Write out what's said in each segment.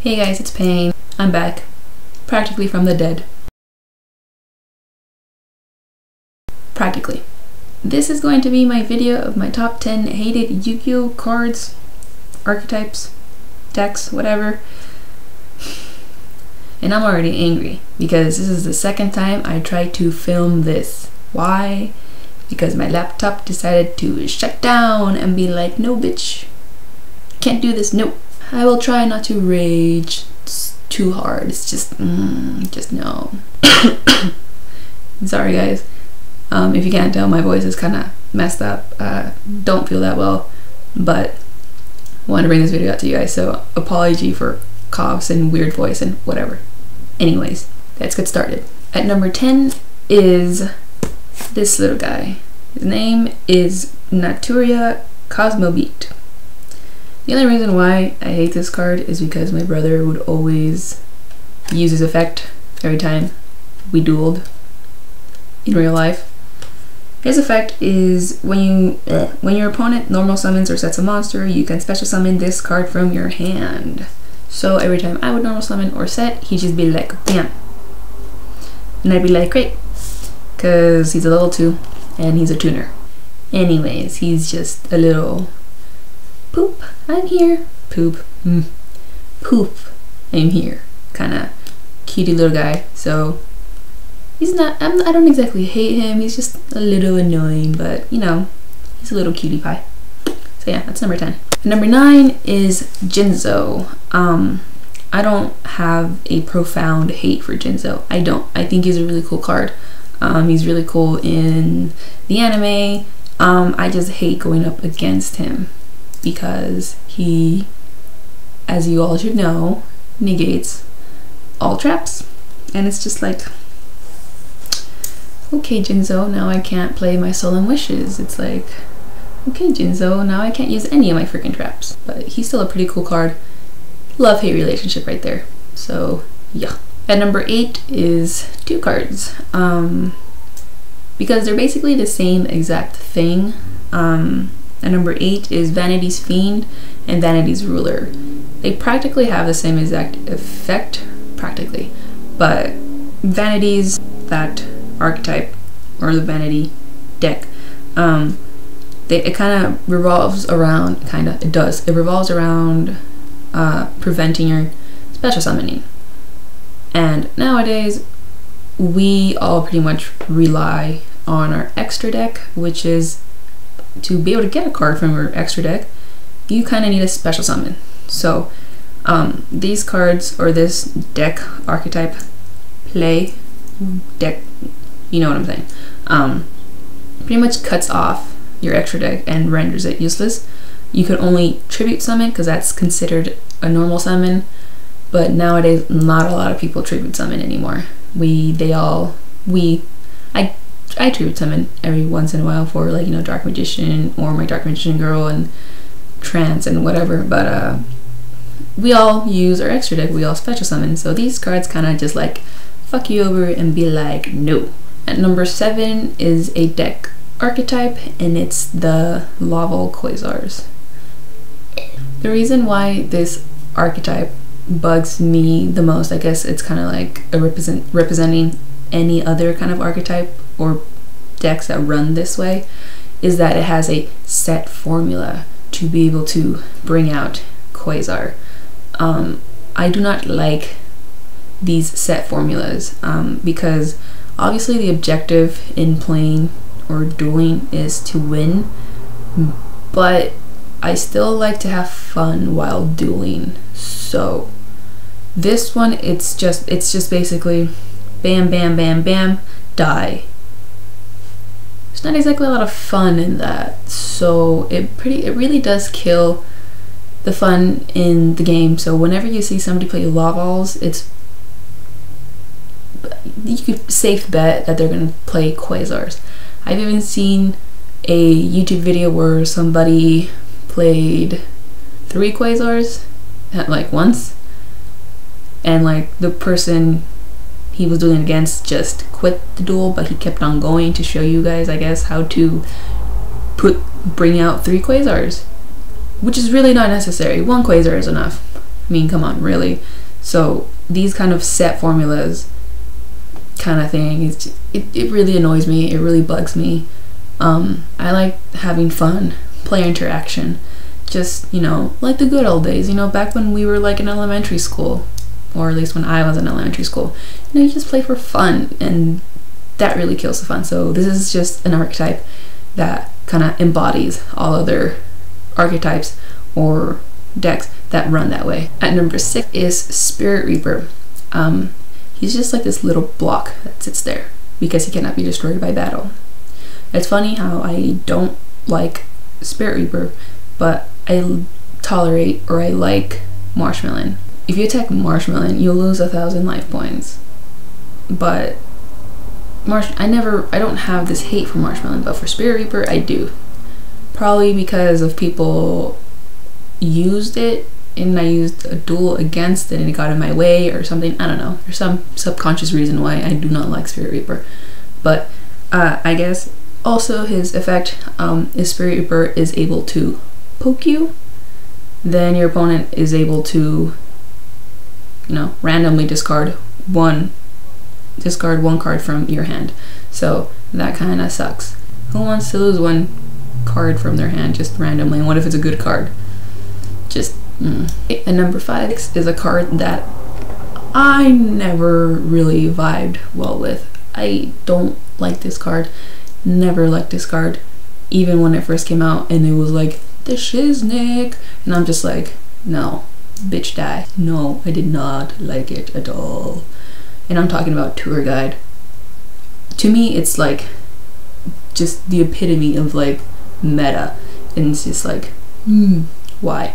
Hey guys, it's Paine. I'm back, practically from the dead. Practically. This is going to be my video of my top 10 hated Yu-Gi-Oh cards, archetypes, decks, whatever. And I'm already angry because this is the second time I tried to film this. Why? Because my laptop decided to shut down and be like, no bitch, can't do this, no. I will try not to rage too hard. It's just no. Sorry guys. If you can't tell, my voice is kind of messed up. Don't feel that well, but I wanted to bring this video out to you guys, so apology for coughs and weird voice and whatever. Anyways, let's get started. At number 10 is this little guy. His name is Naturia Cosmobeat. The only reason why I hate this card is because my brother would always use his effect every time we dueled in real life. His effect is when your opponent normal summons or sets a monster, you can special summon this card from your hand. So every time I would normal summon or set, he'd just be like, bam. And I'd be like, great, because he's a level 2 and he's a tuner. Anyways, he's just a little poop, I'm here. Poop, poop, I'm here. Kind of cutie little guy. So he's not, I don't exactly hate him. He's just a little annoying, but you know, he's a little cutie pie. So yeah, that's number 10. Number 9 is Jinzo. I don't have a profound hate for Jinzo. I don't. I think he's a really cool card. He's really cool in the anime. I just hate going up against him because he, as you all should know, negates all traps. And it's just like, okay Jinzo, now I can't play my Solemn Wishes. It's like, okay Jinzo, now I can't use any of my freaking traps. But he's still a pretty cool card. Love-hate relationship right there. So yeah. At number 8 is 2 cards. Because they're basically the same exact thing. At number 8 is Vanity's Fiend and Vanity's Ruler. They practically have the same exact effect, practically. But Vanity's, that archetype, or the Vanity deck, it kind of revolves around, it revolves around preventing your special summoning. And nowadays, we all pretty much rely on our extra deck, which is to be able to get a card from your extra deck, you kind of need a special summon. So these cards, or this deck archetype play deck, you know what I'm saying, pretty much cuts off your extra deck and renders it useless. You could only tribute summon because that's considered a normal summon, but nowadays not a lot of people tribute summon anymore. I tribute summon every once in a while for, like, you know, Dark Magician or my Dark Magician girl and Trance and whatever, but we all use our extra deck, we all special summon, so these cards kind of just like fuck you over and be like, no. At number 7 is a deck archetype, and it's the Laval Quasars. The reason why this archetype bugs me the most, I guess it's kind of like a representing any other kind of archetype or decks that run this way, is that it has a set formula to be able to bring out Quasar. I do not like these set formulas because obviously the objective in playing or dueling is to win, but I still like to have fun while dueling. So this one, it's just basically bam bam bam bam, die. There's not exactly a lot of fun in that, so it really does kill the fun in the game. So whenever you see somebody play Lavals, you could safe bet that they're gonna play Quasars. I've even seen a YouTube video where somebody played 3 Quasars at like once, and like the person he was dueling against just quit the duel, but he kept on going to show you guys, I guess, how to bring out 3 Quasars, which is really not necessary. 1 Quasar is enough. mean, come on, really? So these kind of set formulas kind of thing, it really annoys me. It really bugs me. I like having fun, player interaction, just, you know, like the good old days, you know, back when we were like in elementary school, or at least when I was in elementary school. You know, you just play for fun, and that really kills the fun. So this is just an archetype that kind of embodies all other archetypes or decks that run that way. At number 6 is Spirit Reaper. He's just like this little block that sits there because he cannot be destroyed by battle. It's funny how I don't like Spirit Reaper, but I tolerate, or I like, Marshmallow. If you attack Marshmallow, you'll lose 1,000 life points. But I don't have this hate for Marshmallow, but for Spirit Reaper, I do. Probably because of people used it, and I used a duel against it and it got in my way or something. I don't know. There's some subconscious reason why I do not like Spirit Reaper. But I guess also his effect is Spirit Reaper is able to poke you. Then your opponent is able to, you know, randomly discard one card from your hand. So that kind of sucks. Who wants to lose one card from their hand just randomly? And what if it's a good card? Just And number 5 is a card that I never really vibed well with. I don't like this card. Never liked this card. Even when it first came out and it was like the Shiznik, and I'm just like, no, bitch die. No, I did not like it at all. And I'm talking about Tour Guide. To me, it's like just the epitome of like meta, and it's just like, why?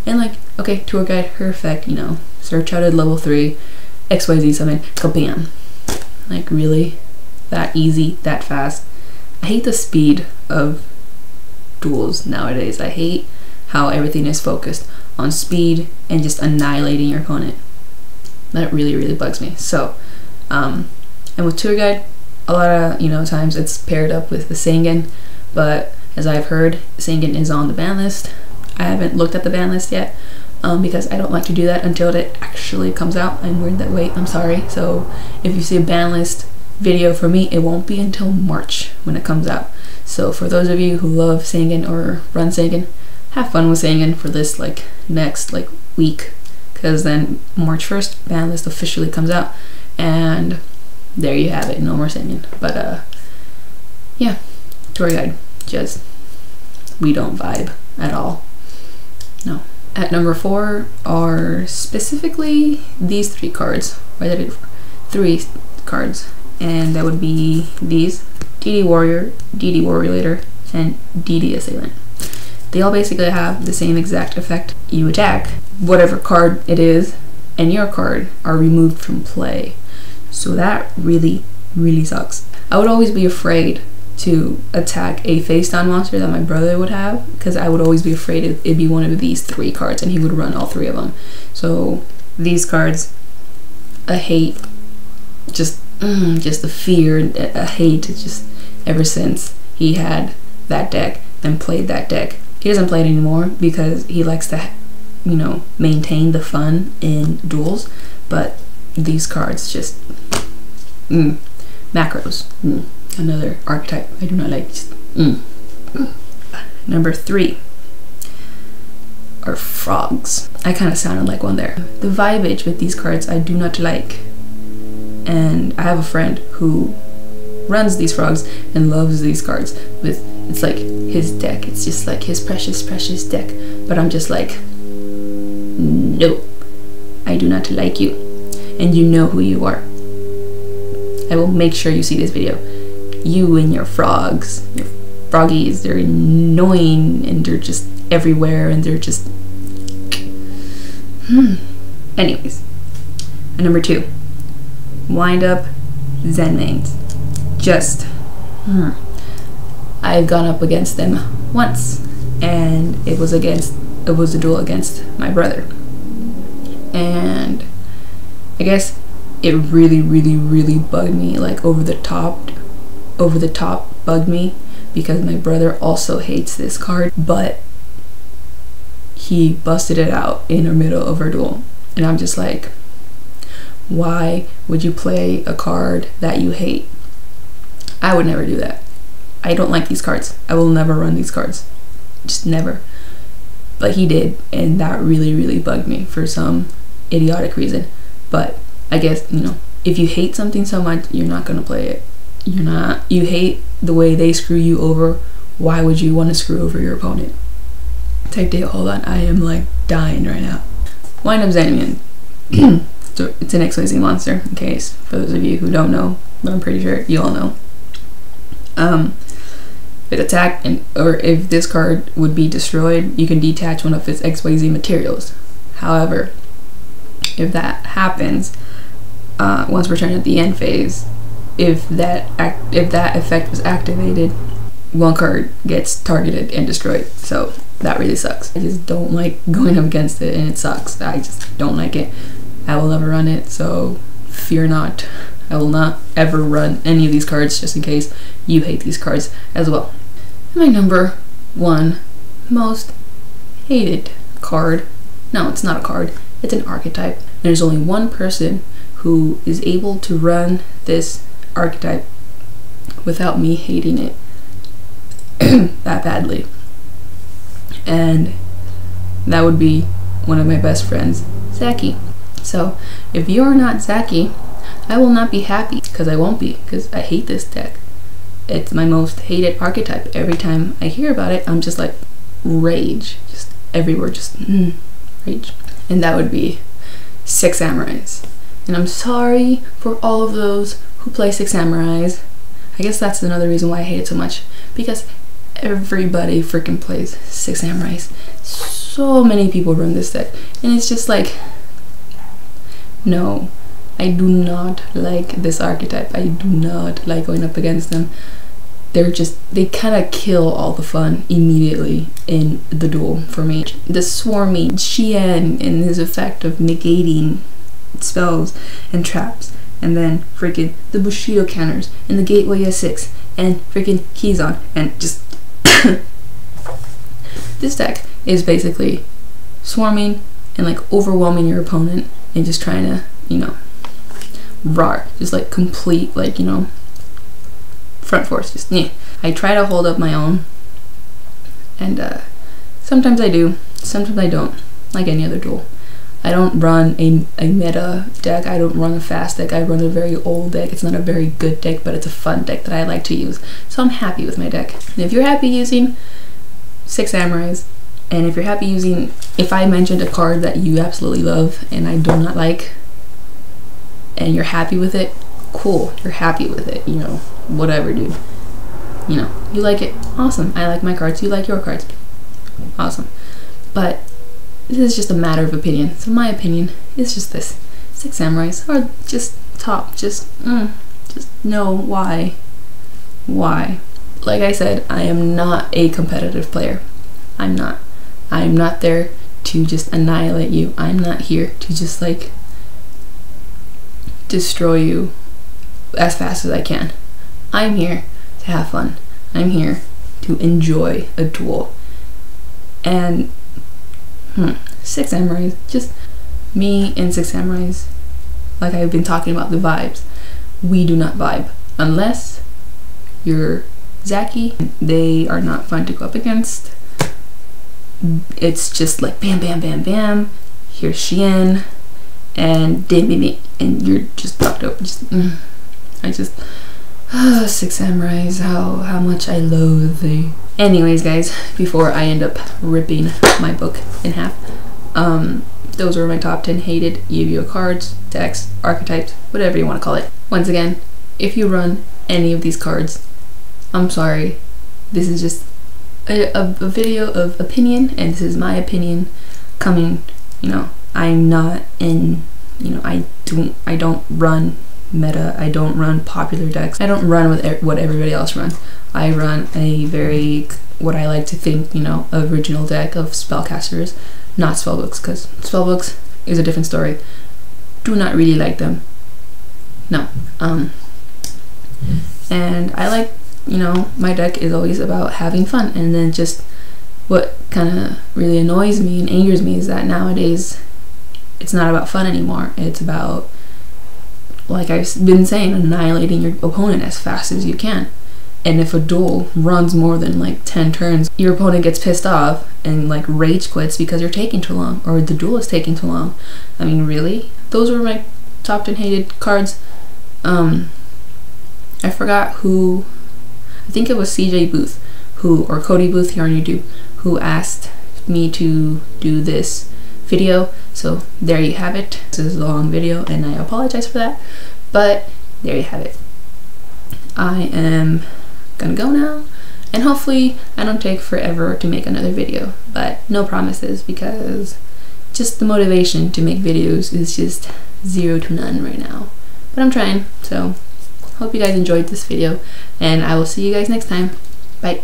And like, okay, Tour Guide, her effect, you know, search out at level 3, XYZ summon, kabam. Like, really? That easy, that fast? I hate the speed of duels nowadays. I hate how everything is focused on speed and just annihilating your opponent. That really, really bugs me. So, and with Tour Guide, a lot of, you know, times it's paired up with the Sengen, but as I've heard, Sengen is on the ban list. I haven't looked at the ban list yet because I don't like to do that until it actually comes out. I'm weird that way, I'm sorry. So if you see a ban list video for me, it won't be until March when it comes out. So for those of you who love Sengen or run Sengen, have fun with Sengen for this like next like week, because then March 1st ban list officially comes out, and there you have it, no more Sengen. But yeah, Tour Guide, just we don't vibe at all. No. At number 4 are specifically these 3 cards. Why did I do 3 cards? And that would be these: DD Warrior, DD Warrior Leader, and DD Assailant. They all basically have the same exact effect. You attack, whatever card it is, and your card are removed from play. So that really, really sucks. I would always be afraid to attack a face down monster that my brother would have, because I would always be afraid it'd be one of these 3 cards and he would run all 3 of them. So these cards, I hate, just the fear, a hate, just ever since he had that deck and played that deck. He doesn't play it anymore because he likes to, you know, maintain the fun in duels, but these cards just macros. Another archetype I do not like. Number 3 are frogs. I kind of sounded like one there. The vibage with these cards I do not like, and I have a friend who runs these frogs and loves these cards. It's like his deck. It's just like his precious, precious deck. But I'm just like, no, I do not like you, and you know who you are. I will make sure you see this video. You and your frogs, your froggies, they're annoying and they're just everywhere and they're just Anyways, and number 2, wind up Zen mains. Just I've gone up against them once, and it was a duel against my brother, and I guess it really, really, really bugged me, like over the top bugged me, because my brother also hates this card, but he busted it out in the middle of our duel. And I'm just like, why would you play a card that you hate? I would never do that. I don't like these cards. I will never run these cards. Just never. But he did, and that really, really bugged me for some idiotic reason. But I guess, you know, if you hate something so much, you're not gonna play it. You hate the way they screw you over. Why would you want to screw over your opponent? Type deal. Hold on, I am like dying right now. Wind up Xanian. So it's an XYZ monster, in case, for those of you who don't know, but I'm pretty sure you all know. It attack, or if this card would be destroyed, you can detach one of its XYZ materials. However, if that happens, once we're turned at the end phase, if that effect was activated, one card gets targeted and destroyed. So that really sucks. I just don't like going up against it, and it sucks. I just don't like it. I will never run it, so fear not. I will not ever run any of these cards, just in case you hate these cards as well. My number 1 most hated card. No, it's not a card. It's an archetype. And there's only one person who is able to run this archetype without me hating it that badly. And that would be one of my best friends, Zaki. So if you're not Zaki, I will not be happy, because I won't be, because I hate this deck. It's my most hated archetype. Every time I hear about it, I'm just like, rage. Just everywhere, just rage. And that would be 6 Samurais. And I'm sorry for all of those who play 6 Samurais. I guess that's another reason why I hate it so much, because everybody freaking plays 6 Samurais. So many people run this deck, and it's just like, no, I do not like this archetype. I do not like going up against them. They kind of kill all the fun immediately in the duel for me. The swarming Xian and his effect of negating spells and traps, and then freaking the Bushido counters and the Gateway S6 and freaking Kizon, and just this deck is basically swarming and like overwhelming your opponent and just trying to, you know, roar, just like complete, like, you know, front force. Just yeah. I try to hold up my own, and sometimes I do, sometimes I don't, like any other duel. I don't run a meta deck. I don't run a fast deck. I run a very old deck. It's not a very good deck, but it's a fun deck that I like to use. So I'm happy with my deck. And if you're happy using 6 Samurais, and if you're happy using, if I mentioned a card that you absolutely love and I do not like, and you're happy with it, cool. You're happy with it, you know, whatever, dude. You know, you like it, awesome. I like my cards, you like your cards, awesome. But this is just a matter of opinion. So my opinion is just this: 6 Samurais are just top. Just no, why? Like I said, I am not a competitive player. I'm not. I'm not there to just annihilate you. I'm not here to just like destroy you as fast as I can. I'm here to have fun. I'm here to enjoy a duel. And 6 Samurais, just me and 6 Samurais, like I've been talking about the vibes, we do not vibe. Unless you're Zaki, they are not fun to go up against. It's just like bam, bam, bam, bam. Here's Xian, and dim, and you're just fucked up. Just, I just, 6 Samurais, how much I loathe thee. Anyways, guys, before I end up ripping my book in half, those were my top 10 hated Yu-Gi-Oh cards, decks, archetypes, whatever you want to call it. Once again, if you run any of these cards, I'm sorry. This is just a video of opinion, and this is my opinion coming, you know, I'm not in, you know, I don't run meta, I don't run popular decks, I don't run with what everybody else runs. I run a very, what I like to think, you know, original deck of spellcasters, not spellbooks, because spellbooks is a different story. Do not really like them. No. And I like, you know, my deck is always about having fun, and then just what kind of really annoys me and angers me is that nowadays it's not about fun anymore. It's about, like I've been saying, annihilating your opponent as fast as you can. And if a duel runs more than like 10 turns, your opponent gets pissed off and like rage quits because you're taking too long, or the duel is taking too long. I mean, really? Those were my top 10 hated cards. I forgot who, I think it was CJ Booth, or Cody Booth here on YouTube, who asked me to do this video. So there you have it. This is a long video and I apologize for that, but there you have it. I am gonna go now, and hopefully I don't take forever to make another video, but no promises, because just the motivation to make videos is just 0 to none right now, but I'm trying. So hope you guys enjoyed this video, and I will see you guys next time. Bye.